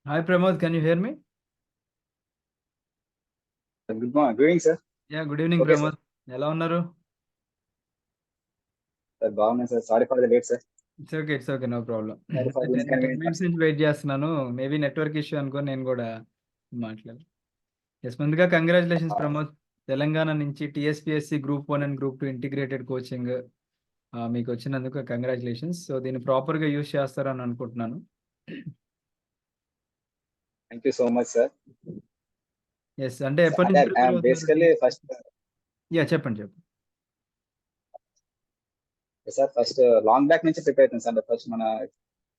Hi Pramod, can you hear me? Good morning. Good evening, sir. Yeah, good evening Okay, sir. Pramod. ఎలా ఉన్నారు? Sir, బాగున్నాను sir. Sorry for the late sir. It's okay no problem. Sorry for the నేను 10 inconvenience minutes నుంచి wait చేస్తున్నాను. Maybe network issue అనుకో నేను కూడా మాట్లాడాను. ఎస్, ముందుగా కంగ్రాచులేషన్స్ ప్రమోద్. తెలంగాణ నుంచి TSPSC group 1 and group 2 integrated coaching మీకు వచ్చినందుకు కంగ్రాచులేషన్స్. సో దీన్ని ప్రాపర్గా యూజ్ చేస్తారని అనుకుంటున్నాను. Thank you so much sir. Yes, అంటే ఎప్పటి నుంచి ప్రిపేర్ అవుతున్నారు? బేసికలీ ఫస్ట్ చెప్పండి. సార్ ఫస్ట్ లాంగ్ బ్యాక్ నుంచి ప్రిపేర్ అవుతున్నాను సార్. ఫస్ట్ మన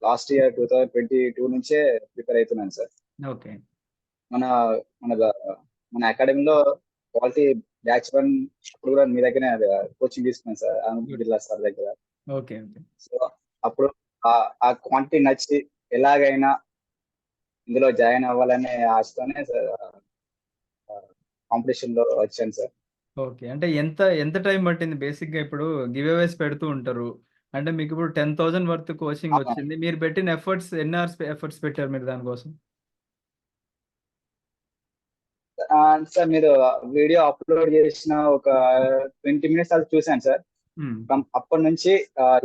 లాస్ట్ ఇయర్ 2022 నుంచే ప్రిపేర్ అవుతున్నాను సార్. ఓకే మన మన మన అకాడమీలో క్వాలిటీ బ్యాచ్ 1 అప్పుడు కూడా మీ దగ్గర కోచింగ్ తీసుకున్నాను సార్, అనంత్ బిర్లా సార్ దగ్గర. ఓకే సో అప్పుడు ఆ క్వాంటిటీ నచ్చి ఎలాగైనా ఇందులో జాయిన్ అవ్వాలనే ఆశతోనే కాంపిటీషన్ లో వచ్చాను సార్. ఓకే, అంటే ఎంత ఎంత టైం పట్టింది? బేసిక్గా ఇప్పుడు గివ్ అవేస్ పెడుతూ ఉంటారు. అంటే మీకు ఇప్పుడు 10,000 వర్త్ కోచింగ్ వచ్చింది. మీరు పెట్టిన ఎఫర్ట్స్ ఎన్ని అవర్స్ ఎఫర్ట్స్ పెట్టారు మీరు దానికోసం? సార్ మీరు వీడియో అప్లోడ్ చేసిన ఒక 20 మినిట్స్ అది చూసాను సార్. అప్పటి నుంచి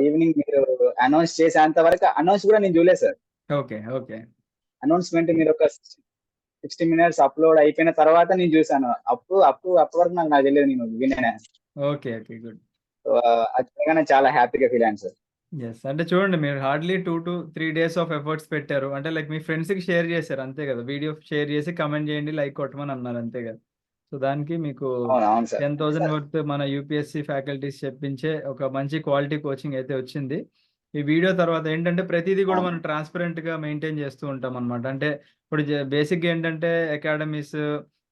ఈవినింగ్ మీరు అనౌన్స్ చేసేంత వరకు అనౌన్స్ కూడా నేను చూడలేదు సార్. ఓకే అనౌన్స్మెంట్ మీరు ఒక 60 మినిట్స్ అప్లోడ్ అయిపోయిన తర్వాత నేను చూసాను. అప్పటి వరకు నాకు తెలియదు నేను వినే. Okay good. అది చాలా హ్యాపీగా ఫీల్ అయ్యాను సార్. ఎస్, అంటే చూడండి మీరు hardly 2 to 3 days of efforts పెట్టారు. అంటే లైక్ మీ ఫ్రెండ్స్కి షేర్ చేశారు అంతే కదా? వీడియో షేర్ చేసి కమెంట్ చేయండి, లైక్ కొట్టమని అన్నారు అంతే కదా? సో దానికి మీకు అవును సార్. 10,000 వర్త్ మన యూపీఎస్సీ ఫ్యాకల్టీస్ చెప్పించే ఒక మంచి క్వాలిటీ కోచింగ్ అయితే వచ్చింది. ఈ వీడియో తర్వాత ఏంటంటే ప్రతిదీ కూడా మనం ట్రాన్స్పరెంట్గా మెయింటైన్ చేస్తూ ఉంటాం అనమాట. అంటే ఇప్పుడు బేసిక్గా ఏంటంటే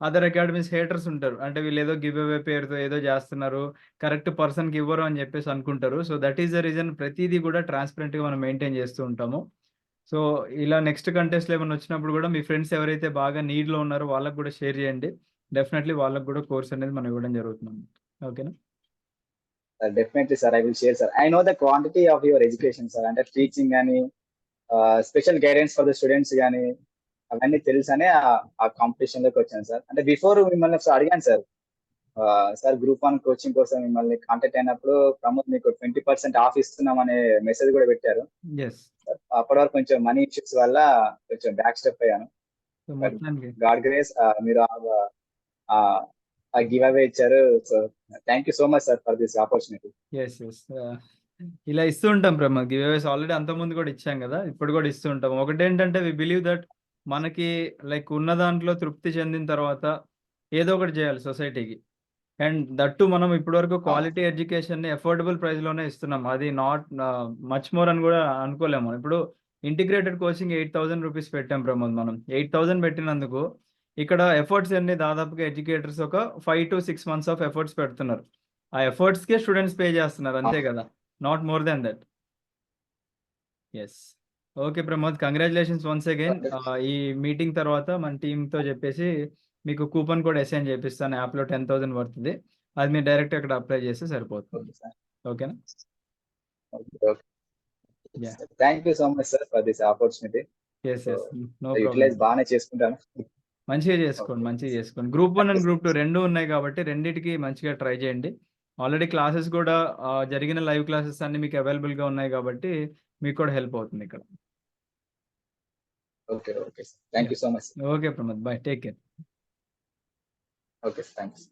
అదర్ అకాడమీస్ హేటర్స్ ఉంటారు. అంటే వీళ్ళు ఏదో గివ్ అవే పేరుతో ఏదో చేస్తున్నారు, కరెక్ట్ పర్సన్కి ఇవ్వరు అని చెప్పేసి అనుకుంటారు. So that is the reason ప్రతిదీ కూడా ట్రాన్స్పరెంట్గా మనం మెయింటైన్ చేస్తూ ఉంటాము. సో ఇలా నెక్స్ట్ కంటెస్ట్లో ఏమైనా వచ్చినప్పుడు కూడా మీ ఫ్రెండ్స్ ఎవరైతే బాగా నీడ్లో ఉన్నారో వాళ్ళకు కూడా షేర్ చేయండి. డెఫినెట్లీ వాళ్ళకు కూడా కోర్స్ అనేది మనం ఇవ్వడం జరుగుతుంది. ఓకేనా? Definitely sir, I will share sir. I know the quantity of your education sir. అంటే టీచింగ్ కానీ special guidance for the students కానీ అవన్నీ తెలుసనే ఆ కాంపిటీషన్ లోకి వచ్చాను సార్. అంటే బిఫోర్ మిమ్మల్ని ఒకసారి అడిగాను సార్. సార్ గ్రూప్ 1 కోచింగ్ కోసం మిమ్మల్ని కాంటాక్ట్ అయినప్పుడు ప్రమోద్ మీకు 20% ఆఫ్ ఇస్తున్నాం అనే మెసేజ్ కూడా పెట్టారు. అప్పటి వరకు కొంచెం మనీ ఇష్యూస్ వల్ల కొంచెం బ్యాక్ స్టెప్ అయ్యాను. గాడ్ గ్రేస్ మీరు ఆ గివ్ అవే ఇచ్చారు. So thank you so much sir for this opportunity. Yes ఇలా ఇస్తూ ఉంటాం ప్రమోద్ గివ్ అవేస్. ఆల్రెడీ అంతకుముందు కూడా ఇచ్చాం కదా, ఇప్పుడు కూడా ఇస్తూ ఉంటాం. ఒకటేంటంటే వి బిలీవ్ దట్ మనకి లైక్ ఉన్న దాంట్లో తృప్తి చెందిన తర్వాత ఏదో ఒకటి చేయాలి సొసైటీకి. అండ్ దట్టు మనం ఇప్పటివరకు క్వాలిటీ ఎడ్యుకేషన్ని అఫోర్డబుల్ ప్రైస్లోనే ఇస్తున్నాం. అది నాట్ మచ్ మోర్ అని కూడా అనుకోలేము. ఇప్పుడు ఇంటిగ్రేటెడ్ కోచింగ్ 8,000 రూపీస్ పెట్టాం ప్రమోద్. మనం 8,000 పెట్టినందుకు ఇక్కడ ఎఫర్ట్స్ అన్ని దాదాపుగా ఎడ్యుకేటర్స్ ఒక 5 to 6 months ఆఫ్ ఎఫర్ట్స్ పెడుతున్నారు. ఆ ఎఫర్ట్స్కే స్టూడెంట్స్ పే చేస్తున్నారు అంతే కదా, not more than that. Yes, okay Pramod, congratulations once again. ఈ మీటింగ్ తర్వాత మన టీంతో చెప్పేసి మీకు కూపన్ కోడ్ అసైన్ చేపిస్తాను యాప్లో 10,000 వర్త్ది. అది మీరు డైరెక్ట్ అక్కడ అప్లై చేస్తే సరిపోతుంది. ఓకేనా? Thank you so much sir for this opportunity. No problem. బాగానే చేసుకుంటాను. మంచిగా చేసుకోండి. గ్రూప్ 1 అండ్ గ్రూప్ 2 రెండు ఉన్నాయి కాబట్టి రెండింటికి మంచిగా ట్రై చేయండి. ఆల్రెడీ క్లాసెస్ కూడా జరిగిన లైవ్ క్లాసెస్ అన్ని మీకు అవైలబుల్గా ఉన్నాయి కాబట్టి మీకు కూడా హెల్ప్ అవుతుంది ఇక్కడ. Okay sir, thank you so much. Okay Pramod, by, take care. Okay, thanks.